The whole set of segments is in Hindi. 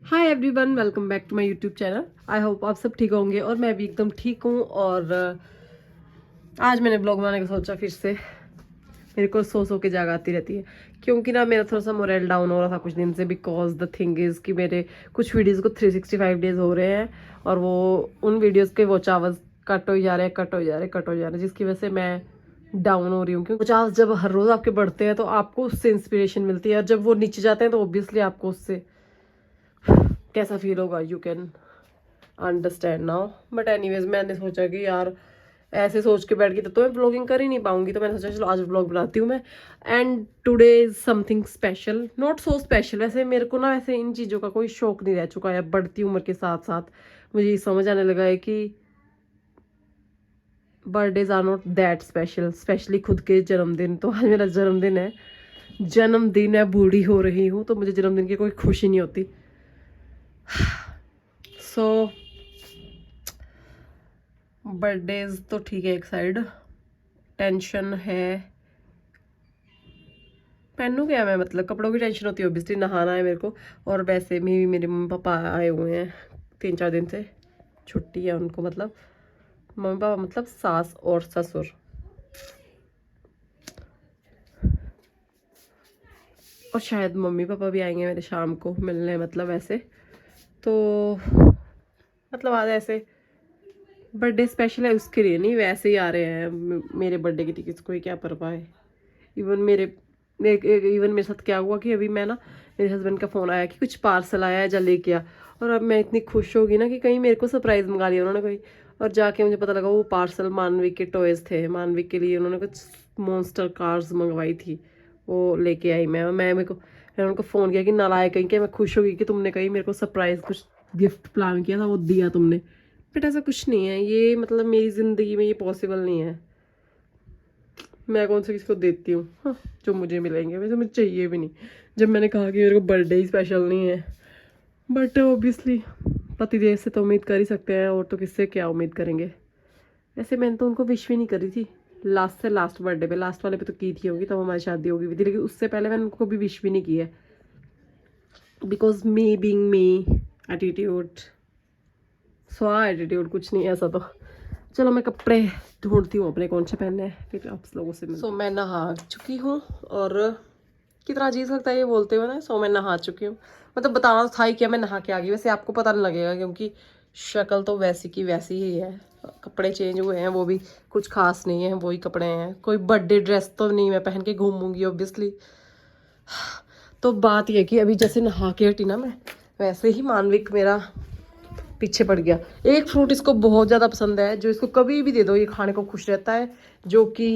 Hi everyone, welcome back to my YouTube channel. I hope आप सब ठीक होंगे और मैं भी एकदम ठीक हूँ। और आज मैंने ब्लॉग बनाने का सोचा फिर से। मेरे को सो के जाग आती रहती है क्योंकि ना मेरा थोड़ा सा मोरल डाउन हो रहा था कुछ दिन से। बिकॉज द थिंग इज़ कि मेरे कुछ वीडियोज़ को 365 डेज हो रहे हैं और वो उन वीडियोज़ के वॉच आवर्स कट हो जा रहे हैं जिसकी वजह से मैं डाउन हो रही हूँ। क्योंकि वॉच जब हर रोज़ आपके बढ़ते हैं तो आपको उससे इंस्पिरेशन मिलती है, और जब वो नीचे जाते हैं तो ऑब्वियसली आपको उससे कैसा फील होगा you can understand now. But anyways मैंने सोचा कि यार ऐसे सोच के बैठ गई तो मैं ब्लॉगिंग कर ही नहीं पाऊंगी, तो मैंने सोचा चलो आज ब्लॉग बनाती हूँ मैं। And today is something special, not so special. वैसे मेरे को ना वैसे इन चीज़ों का कोई शौक नहीं रह चुका है। बढ़ती उम्र के साथ साथ मुझे ये समझ आने लगा है कि birthdays are not that special, specially खुद के जन्मदिन। तो आज मेरा जन्मदिन है, बूढ़ी हो रही हूँ तो मुझे जन्मदिन की कोई खुशी नहीं होती। सो बर्थडेज तो ठीक है, एक साइड टेंशन है। पहनूं क्या मैं, मतलब कपड़ों की टेंशन होती है ऑब्वियसली, नहाना है मेरे को। और वैसे भी मेरे मम्मी पापा आए हुए हैं 3-4 दिन से, छुट्टी है उनको। मतलब मम्मी पापा मतलब सास और ससुर। और शायद मम्मी पापा भी आएंगे मेरे शाम को मिलने, मतलब ऐसे तो मतलब आज ऐसे बर्थडे स्पेशल है उसके लिए नहीं, वैसे ही आ रहे हैं। मेरे बर्थडे की किसी को ही क्या परवाह है। इवन इवन मेरे साथ क्या हुआ कि अभी मैं ना, मेरे हस्बैंड का फ़ोन आया कि कुछ पार्सल आया है, जा लेके आ। और अब मैं इतनी खुश होगी ना कि कहीं मेरे को सरप्राइज़ मंगा लिया उन्होंने कोई। और जाके मुझे पता लगा वो पार्सल मानवी के टॉयज़ थे। मानवी के लिए उन्होंने कुछ मॉन्स्टर कार्स मंगवाई थी, वो लेके आई मैं मेरे को मैंने उनको फ़ोन किया कि नालायक कहीं के। मैं खुश होगी कि तुमने कहीं मेरे को सरप्राइज़ कुछ गिफ्ट प्लान किया था वो दिया तुमने। बट ऐसा कुछ नहीं है, ये मतलब मेरी ज़िंदगी में ये पॉसिबल नहीं है। मैं कौन से किसी को देती हूँ हाँ, जो मुझे मिलेंगे। वैसे मुझे चाहिए भी नहीं, जब मैंने कहा कि मेरे को बर्थडे ही स्पेशल नहीं है। बट ऑब्वियसली पतिदेव से तो उम्मीद कर ही सकते हैं, और तो किससे क्या उम्मीद करेंगे। वैसे मैंने तो उनको विश भी नहीं करी थी लास्ट बर्थडे पे। लास्ट वाले पे तो की थी होगी, तब हमारी शादी होगी भी थी, लेकिन उससे पहले मैंने उनको भी विश भी नहीं की है। Because me being me attitude, attitude कुछ नहीं है ऐसा तो। चलो मैं कपड़े ढूंढती हूँ अपने कौन से पहनने हैं, फिर आप लोगों से मिलती हूँ। मैं नहा चुकी हूँ, और कितना अजीब लगता है ये बोलते हुए ना। मैं नहा चुकी हूँ, मतलब बताना तो था ही क्या मैं नहा के आ गई। वैसे आपको पता नहीं लगेगा क्योंकि शक्ल तो वैसी की वैसी ही है। कपड़े चेंज हुए हैं, वो भी कुछ खास नहीं है, वही कपड़े हैं। कोई बर्थडे ड्रेस तो नहीं मैं पहन के घूमूंगी ऑब्वियसली। तो बात ये कि अभी जैसे नहा के हटी ना मैं, वैसे ही मानविक मेरा पीछे पड़ गया। एक फ्रूट इसको बहुत ज़्यादा पसंद है, जो इसको कभी भी दे दो ये खाने को खुश रहता है, जो कि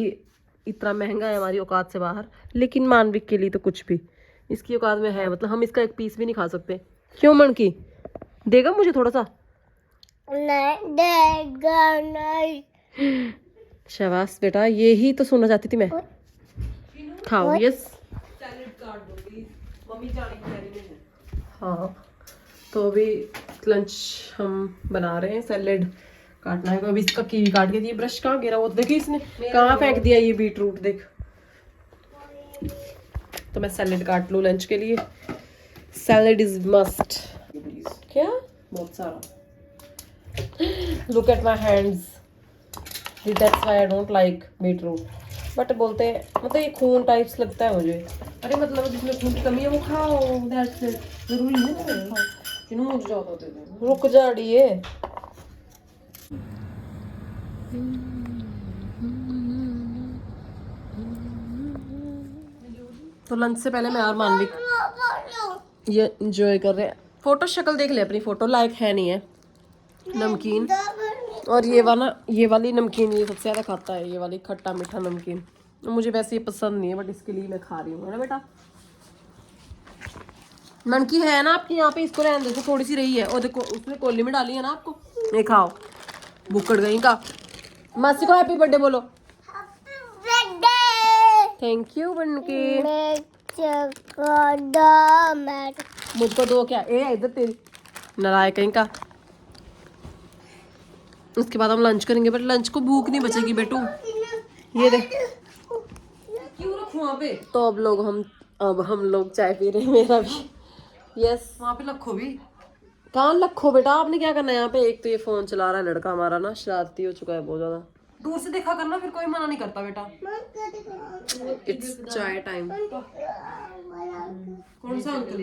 इतना महंगा है हमारी औकात से बाहर। लेकिन मानविक के लिए तो कुछ भी इसकी औकात में है, मतलब हम इसका एक पीस भी नहीं खा सकते। क्यों मनकी, देगा मुझे थोड़ा सा? नहीं देगा, नहीं। शाबाश बेटा, ये ही तो सुनना चाहती थी मैं। खाओ यस। हाँ, तो अभी लंच हम बना रहे हैं। सैलेड काटना है, तो अभी इसका कीवी काट के दिए। ब्रश कहाँ गिरा वो देखिए, इसने कहाँ फेंक दिया ये बीटरूट देख। तो मैं सैलेड काट लूँ लंच के लिए। Salad is must. क्या बहुत सारा, look at my hands, that's why I don't like beetroot. But बोलते हैं मतलब ये खून टाइप्स लगता है मुझे। अरे मतलब जिसमें खून की कमी है वो खाओ, दैट्स इट। जरूरी है ना, रुक जा अड़िए। तो लंच से पहले मैं और मानविक ये इंजॉय कर रहे हैं। फोटो शक्ल देख ले अपनी, फोटो लायक है नहीं है। नमकीन, और ये वाली नमकीन ये सबसे ज़्यादा खाता है, ये वाली खट्टा मीठा नमकीन। मुझे वैसे ये पसंद नहीं है, बट इसके लिए मैं खा रही हूँ, है ना बेटा। नमकी है ना आपकी यहाँ पे, इसको रहने दो, थोड़ी सी रही है। और देखो उसने कोली में डाली है ना आपको, ये खाओ। बुक्कड़ गई का। मासी को हैप्पी बर्थडे बोलो। थैंक यू बनके। मुझको दो क्या, ए इधर तेरी नारायण कहीं का। उसके बाद हम लंच करेंगे, बट लंच को भूख नहीं बचेगी बेटू। ये देख क्यों रखूं वहाँ पे। तो अब हम लोग चाय पी रहे हैं, मेरा भी। यस वहाँ पे रखो भी। कान रखो बेटा, आपने क्या करना है यहाँ पे? एक तो ये फोन चला रहा है लड़का हमारा ना, शरारती हो चुका है बहुत ज्यादा। दूर से देखा करना, फिर कोई मना नहीं करता बेटा। इट्स चाय टाइम। कौन सा अंकल?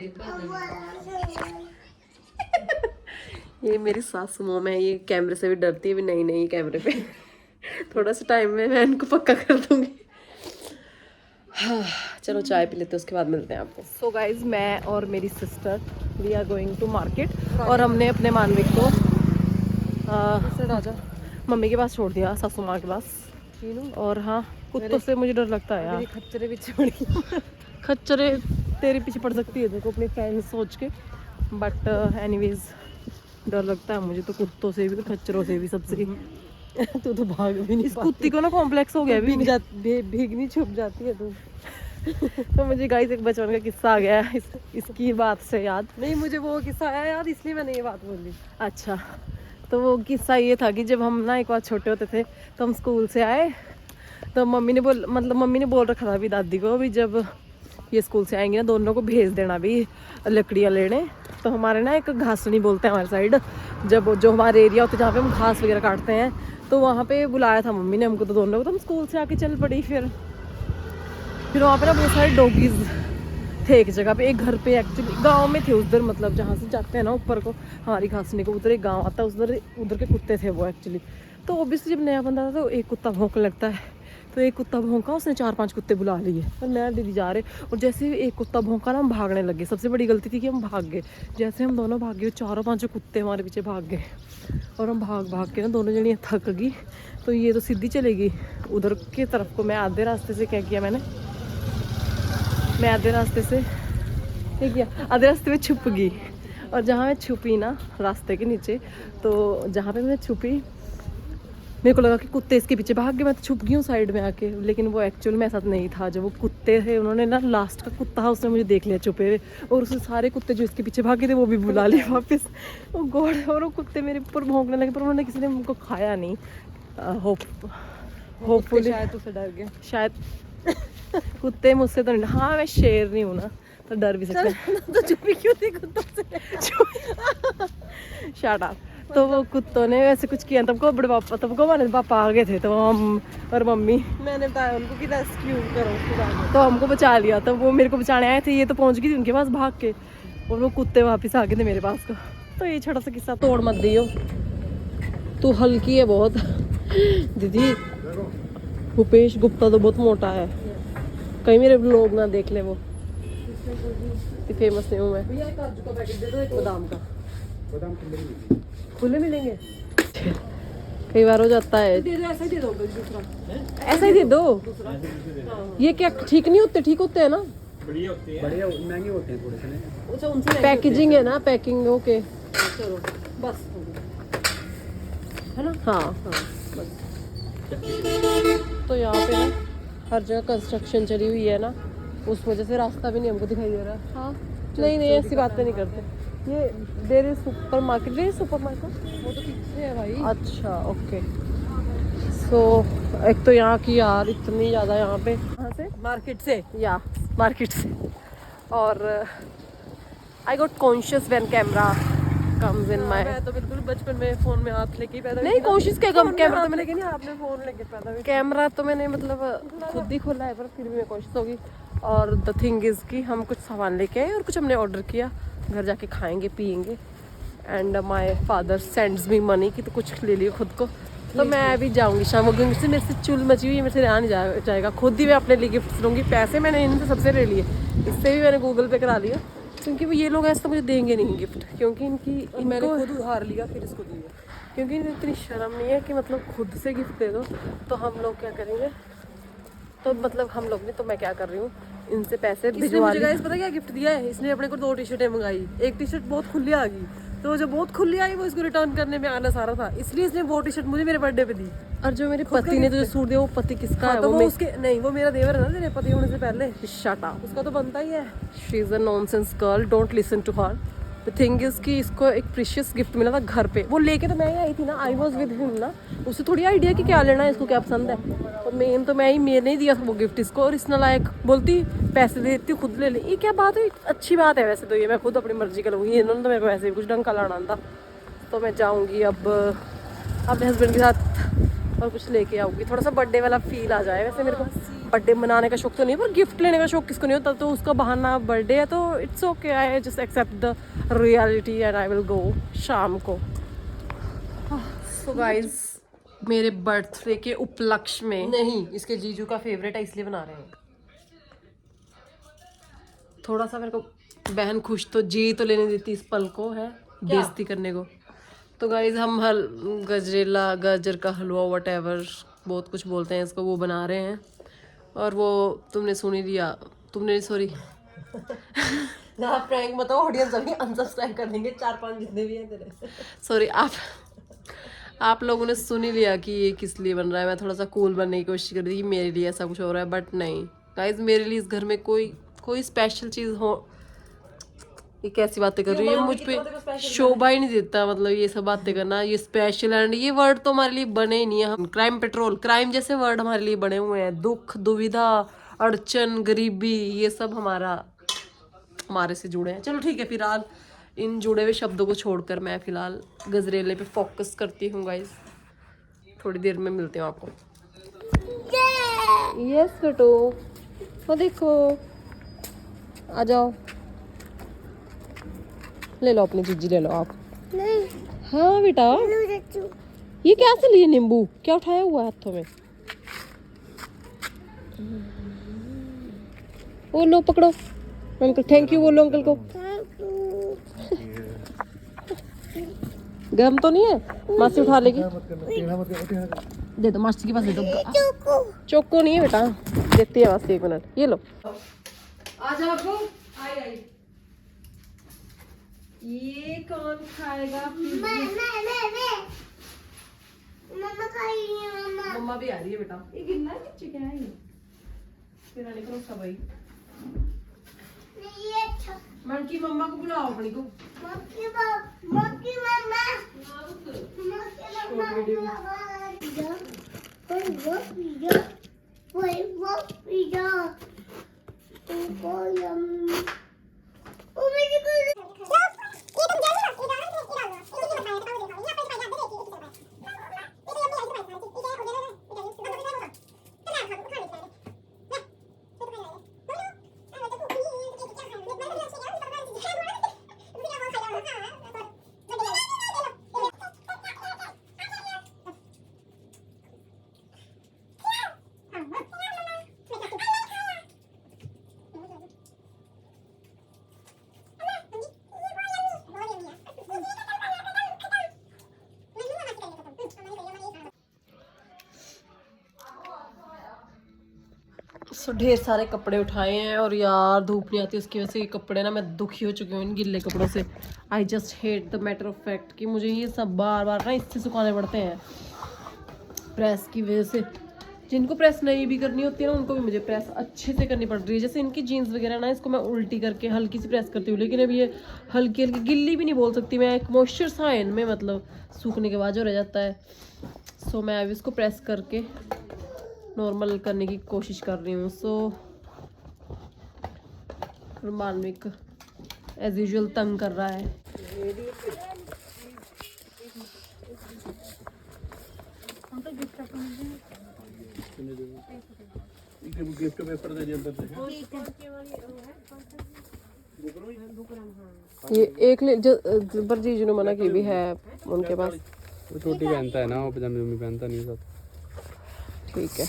ये मेरी सासू मॉम है, ये कैमरे से भी डरती है, भी नहीं नहीं कैमरे पे। थोड़ा सा टाइम में मैं इनको पक्का कर दूंगी। हाँ, चलो चाय पी लेते हैं, उसके बाद मिलते हैं आपको। सो गाइज, मैं और मेरी sister we are going to market, और हमने अपने मानविक को राजा मम्मी के पास छोड़ दिया, सासू माँ के पास। और हाँ, कुत्तों से मुझे डर लगता है यार। खच्चरे पीछे पड़ गई। खच्चरे तेरे पीछे पड़ सकती है देखो, अपने फ्रेंड सोच के। बट एनीवेज डर लगता है मुझे तो, कुत्तों से भी, खच्चरों से भी, सबसे। तू तो भाग भी नहीं, कुत्ती को ना कॉम्प्लेक्स हो गया, भीगनी छुप जाती है तू। तो मुझे गाइस एक बचपन का किस्सा आ गया इसकी बात से याद। नहीं, मुझे वो किस्सा आया याद, इसलिए मैंने ये बात बोली। अच्छा, तो वो किस्सा ये था कि जब हम ना एक बार छोटे होते थे, तो हम स्कूल से आए, तो मम्मी ने बोल रखा था अभी दादी को, अभी जब ये स्कूल से आएंगे ना, दोनों को भेज देना भी लकड़ियाँ लेने। तो हमारे ना एक घासनी बोलते हैं हमारे साइड, जब जो हमारे एरिया होते हैं जहाँ पे हम घास वगैरह काटते हैं, तो वहाँ पे बुलाया था मम्मी ने हमको, तो दोनों को। तो हम स्कूल से आके चल पड़ी। फिर वहाँ पे ना बहुत सारे डॉगीज थे एक जगह पे, एक घर पे, एक्चुअली गांव में थे उधर, मतलब जहाँ से जाते हैं ना ऊपर को हमारी घासनी को, उधर एक गाँव आता है, उधर के कुत्ते थे वो एक्चुअली। तो ऑब्वियसली जब नया बंदा था तो एक कुत्ता भौंकने लगता है, तो एक कुत्ता भौंका, उसने 4-5 कुत्ते बुला लिए, और मैं दीदी जा रहे, और जैसे ही एक कुत्ता भौंका ना, हम भागने लगे। सबसे बड़ी गलती थी कि हम भाग गए। जैसे हम दोनों भाग गए, 4-5 कुत्ते हमारे पीछे भाग गए, और हम भाग के ना दोनों जनी थक गई, तो ये तो सीधी चलेगी उधर की तरफ को। मैं आधे रास्ते से क्या किया मैंने, आधे रास्ते में छुप गई, और जहाँ मैं छुपी ना रास्ते के नीचे, तो जहाँ पे मैं छुपी, मेरे को लगा कि कुत्ते इसके पीछे भाग गए, मैं तो छुप गई हूँ साइड में आके। लेकिन वो एक्चुअल में ऐसा नहीं था। जब वो कुत्ते थे, उन्होंने ना, लास्ट का कुत्ता था, उसने मुझे देख लिया छुपे हुए, और उसने सारे कुत्ते जो इसके पीछे भागे थे वो भी बुला लिए वापस। वो गॉड, और वो कुत्ते मेरे ऊपर भौंकने लगे, पर उन्होंने, किसी ने उनको खाया नहीं। होपफुली शायद उससे डर गए, शायद। कुत्ते मुझसे तो नहीं, हाँ मैं शेर नहीं हूँ ना, तो डर भी सकते हैं। तो चुपी क्यों थी कुत्तों से? Shut up. तो वो कुत्तों ने वैसे कुछ किया, तुमको बड़े पापा, तुमको हमारे पापा आ गए थे, तो हम और मम्मी, मैंने बताया उनको कि रेस्क्यू करो, तो हमको बचा लिया। तो वो मेरे को बचाने आए थे, ये तो पहुंच गई थी उनके पास भाग के, और वो कुत्ते वापस आ गए थे मेरे पास को। तो ये छोटा सा किस्सा। तोड़ मत दियो, तू हल्की है बहुत। दीदी, भूपेश गुप्ता तो बहुत मोटा है, कहीं मेरे लोग ना देख ले, वो फेमस नहीं हूँ मैं। भैया काजू का पैकेट दे दो, एक बादाम का। बादाम खुले मिलेंगे? कई बार हो जाता है। ऐसा ही दे दो दूसरा, ऐसा ही दे दो। ये क्या ठीक नहीं होते? ठीक होते हैं ना, बढ़िया होते हैं, बढ़िया महंगे होते हैं थोड़े से। अच्छा, उनसे पैकेजिंग है ना, पैकिंग ओके, चलो बस है ना। हाँ बस। तो यहाँ पे ना हर जगह कंस्ट्रक्शन चली हुई है ना, उस वजह से रास्ता भी नहीं हमको दिखाई दे रहा है। हाँ नहीं ऐसी बातें नहीं करते। ये डेरी सुपर मार्केट, वो तो पीछे है भाई। अच्छा ओके। सो एक तो यहाँ की यार इतनी ज़्यादा, यहाँ पे कहाँ से, मार्केट से, और I got conscious when camera comes in my. मैं तो बिल्कुल बचपन में फोन में हाथ लेके पैदा नहीं, कोशिश क्या, कैमरा तो मैंने नहीं, आपने फोन लेके पैदा हुई। कैमरा तो मैंने मतलब खुद ही खोला है, पर फिर भी मैं कोशिश होगी। और द थिंग इज़ कि हम कुछ सामान लेके आए, और कुछ हमने ऑर्डर किया, घर जाके खाएंगे पियेंगे। And my father sends me money कि तो कुछ ले लियो खुद को। तो मैं अभी जाऊँगी शाम को, क्योंकि मेरे से चुल मची हुई है, मेरे से रहा नहीं जाएगा। खुद ही मैं अपने लिए गिफ्ट लूँगी। पैसे मैंने इनसे सबसे ले लिए, इससे भी मैंने गूगल पे करा लिया, क्योंकि वो ये लोग ऐसे तो मुझे देंगे नहीं गिफ्ट, क्योंकि मैंने खुद उधार लिया फिर इसको दिया, क्योंकि इन्हें इतनी शर्म नहीं है कि मतलब खुद से गिफ्ट दे दो। तो हम लोग क्या करेंगे, तो मतलब हम लोग ने, तो मैं क्या कर रही हूँ, इनसे पैसे भिजवा लिए। पता क्या गिफ्ट दिया है इसने, अपने को 2 टी-शर्टें मंगाई। एक टी-शर्ट बहुत खुली आ गई, तो जो बहुत खुली आई वो इसको रिटर्न करने में आना सारा था, इसलिए इसने वो टी-शर्ट मुझे मेरे बर्थडे पे दी। और जो मेरे पति ने जो सूट दिया, वो पति किसका है? तो वो उसके नहीं, वो मेरा देवर है ना, तेरे पति होने से पहले। शट अप, उसका तो बनता ही है। She is a nonsense girl, don't listen to her. Thing is कि इसको एक प्रीशियस गिफ्ट मिला था घर पे, वो लेके तो मैं ही आई थी ना, आई वॉज विद हिम ना, उसे थोड़ी आइडिया कि क्या लेना है, इसको क्या पसंद है। तो मेन तो मैंने ही दिया था वो गिफ्ट इसको, और इसने लायक बोलती पैसे दे देती खुद ले ले। ये क्या बात है, अच्छी बात है वैसे तो, ये मैं खुद अपनी मर्जी का लूँगी, इन्होंने तो मेरे को वैसे भी कुछ ढंग का लाना था। तो मैं जाऊँगी अब अपने हस्बैंड के साथ और कुछ लेके आऊँगी, थोड़ा सा बर्थडे वाला फील आ जाए। वैसे मेरे को बर्थडे मनाने का शौक तो नहीं है, पर गिफ्ट लेने का शौक किसको नहीं होता, तो उसका बहाना बर्थडे है तो it's okay, I just accept the reality and I will go शाम को। सो गाइस, मेरे बर्थडे के उपलक्ष्य में, नहीं इसके जीजू का फेवरेट है इसलिए बना रहे हैं, थोड़ा सा मेरे को बहन खुश तो जी तो लेने देती इस पल को है बेइज्जती करने को। तो गाइज हम गजरेला, गाजर का हलवा, वट एवर बहुत कुछ बोलते हैं इसको, वो बना रहे हैं। और वो तुमने सुन ही लिया, तुमने सॉरी प्रैंक मत हो, ऑडियंस अभी अनसब्सक्राइब कर देंगे 4-5 जितने भी हैं तेरे। सॉरी, आप लोगों ने सुन ही लिया कि ये किस लिए बन रहा है। मैं थोड़ा सा कूल बनने की कोशिश कर रही थी कि मेरे लिए ऐसा कुछ हो रहा है, बट नहीं गाइज, मेरे लिए इस घर में कोई स्पेशल चीज़ हो। ये कैसी बातें कर रही है, मुझ पे शोभा ही नहीं देता, मतलब ये सब बातें करना, ये स्पेशल एंड ये वर्ड तो हमारे लिए बने ही नहीं है। हम क्राइम पेट्रोल, क्राइम जैसे वर्ड हमारे लिए बने हुए हैं, दुख, दुविधा, अड़चन, गरीबी, ये सब हमारे से जुड़े हैं। चलो ठीक है, फिलहाल इन जुड़े हुए शब्दों को छोड़कर मैं फिलहाल गजरेले पे फोकस करती हूँ गाइस। थोड़ी देर में मिलती हूँ आपको। यस बेटो, वो देखो, आ जाओ, ले लो अपनी चीजी, ले लो आप। नहीं। हाँ बेटा, ये क्या से लिए नींबू, क्या उठाया हुआ है हाथों में? वो लो पकड़ो, अंकल थैंक यू बोलो अंकल को। गरम तो नहीं है, मासी उठा लेगी। दे दो मासी के पास, दे दो। चोको नहीं है बेटा, देती है मासी, 1 मिनट, ये लो। आ जाओ बाबू, आई। ये कौन खाएगा? मैं। मम्मा खाएगी, मम्मा भी आ रही है बेटा। ये गिरना है नीचे, क्या है ये? तेरा निकलो सब भाई। ये अच्छा, मंकी मम्मा को बुलाओ अपनी को। मंकी मम्मा। सो ढेर सारे कपड़े उठाए हैं, और यार धूप नहीं आती उसकी वजह से ये कपड़े ना, मैं दुखी हो चुकी हूँ इन गिल्ले कपड़ों से। I just hate the matter of fact कि मुझे ये सब बार बार ना इससे सुखाने पड़ते हैं प्रेस की वजह से। जिनको प्रेस नहीं भी करनी होती है ना, उनको भी मुझे प्रेस अच्छे से करनी पड़ रही है। जैसे इनकी जीन्स वगैरह ना, इसको मैं उल्टी करके हल्की सी प्रेस करती हूँ, लेकिन अब ये हल्की हल्की गिल्ली भी नहीं बोल सकती मैं, एक मॉइस्चर सा है इनमें, मतलब सूखने के बाद जो रह जाता है। सो मैं अब इसको प्रेस करके नॉर्मल करने की कोशिश कर रही हूँ। सो मालविक एज यूजुअल तंग कर रहा है। गिफ्ट पेपर दे दिया अंदर ये एक पर जीजू ने मना की भी है उनके पास। वो छोटी पहनता है ना, वो पजामी मम्मी पहनता नहीं सब। ठीक है,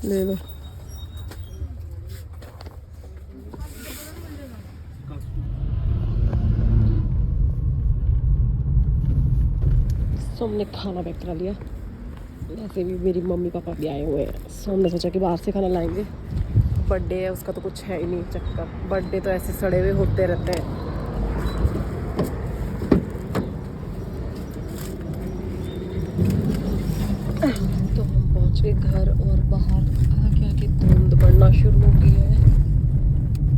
ले लो। सो हमने खाना पैक करा लिया, वैसे भी मेरी मम्मी पापा भी आए हुए हैं। सो हमने सोचा कि बाहर से खाना लाएंगे, बर्थडे है उसका तो कुछ है ही नहीं चक्कर, बर्थडे तो ऐसे सड़े हुए होते रहते हैं। तो हम पहुंच गए घर, और बाहर आगे आगे धुंध पड़ना शुरू हो गई है।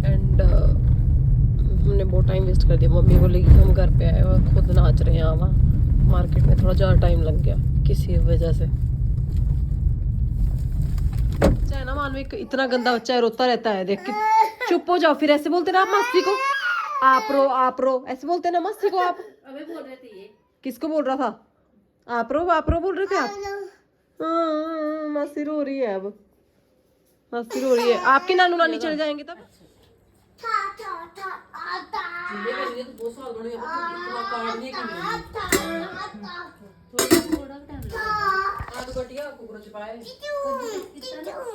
एंड हमने बहुत टाइम वेस्ट कर दिया। मम्मी बोली कि हम घर पे आए और खुद नाच रहे हैं वहाँ मार्केट में, थोड़ा ज़्यादा टाइम लग गया किसी वजह से। बच्चा है ना मानविक, इतना गंदा बच्चा है, रोता रहता है देख के। चुप हो जाओ, फिर ऐसे बोलते ना आप मस्ती को, आप रो ऐसे बोलते ना मस्ती को आप। अबे बोल रहे थे ये, किसको बोल रहा था? आप रो बोल रहे थे आप। मस्ती रो रही है, अब मस्ती रो रही है। आपके नानू नानी चले जाएंगे तब।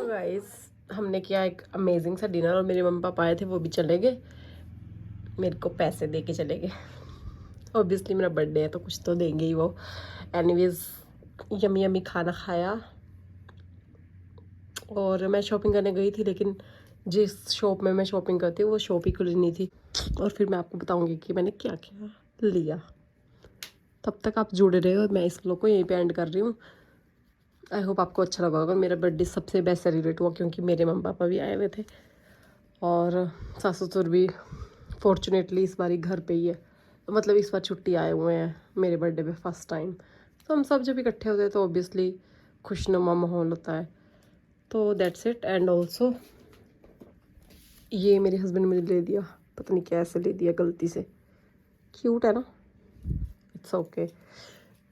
गाइस हमने किया एक अमेजिंग सा डिनर और मेरे मम्मी पापा आए थे, वो भी चले गए, मेरे को पैसे दे के चले गए। ऑब्वियसली मेरा बर्थडे है तो कुछ तो देंगे ही वो। एनीवेज यमी यमी खाना खाया और मैं शॉपिंग करने गई थी, लेकिन जिस शॉप में मैं शॉपिंग करती हूँ वो शॉप ही खुली नहीं थी। और फिर मैं आपको बताऊंगी कि मैंने क्या क्या लिया। तब तक आप जुड़े रहे और मैं इस व्लॉग को यहीं पे एंड कर रही हूँ। आई होप आपको अच्छा लगा होगा। मेरा बर्थडे सबसे बेस्ट सेलिब्रेट हुआ क्योंकि मेरे मम्मी पापा भी आए हुए थे और सास ससुर भी फॉर्चुनेटली इस बार घर पे ही है, मतलब इस बार छुट्टी आए हुए हैं मेरे बर्थडे पे फर्स्ट टाइम। तो हम सब जब इकट्ठे होते हैं तो ऑब्वियसली खुशनुमा माहौल होता है। तो दैट्स इट। एंड ऑल्सो ये मेरे हस्बैंड ने मुझे ले दिया, पता नहीं कैसे ले दिया गलती से। क्यूट है ना, इट्स ओके।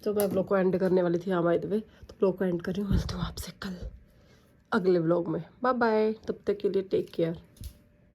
तो मैं व्लॉग को एंड करने वाली थी, हाँ बाय द वे, तो व्लॉग को एंड कर रही हूँ। मिलती हूँ आपसे कल अगले व्लॉग में। बाय बाय, तब तक के लिए टेक केयर।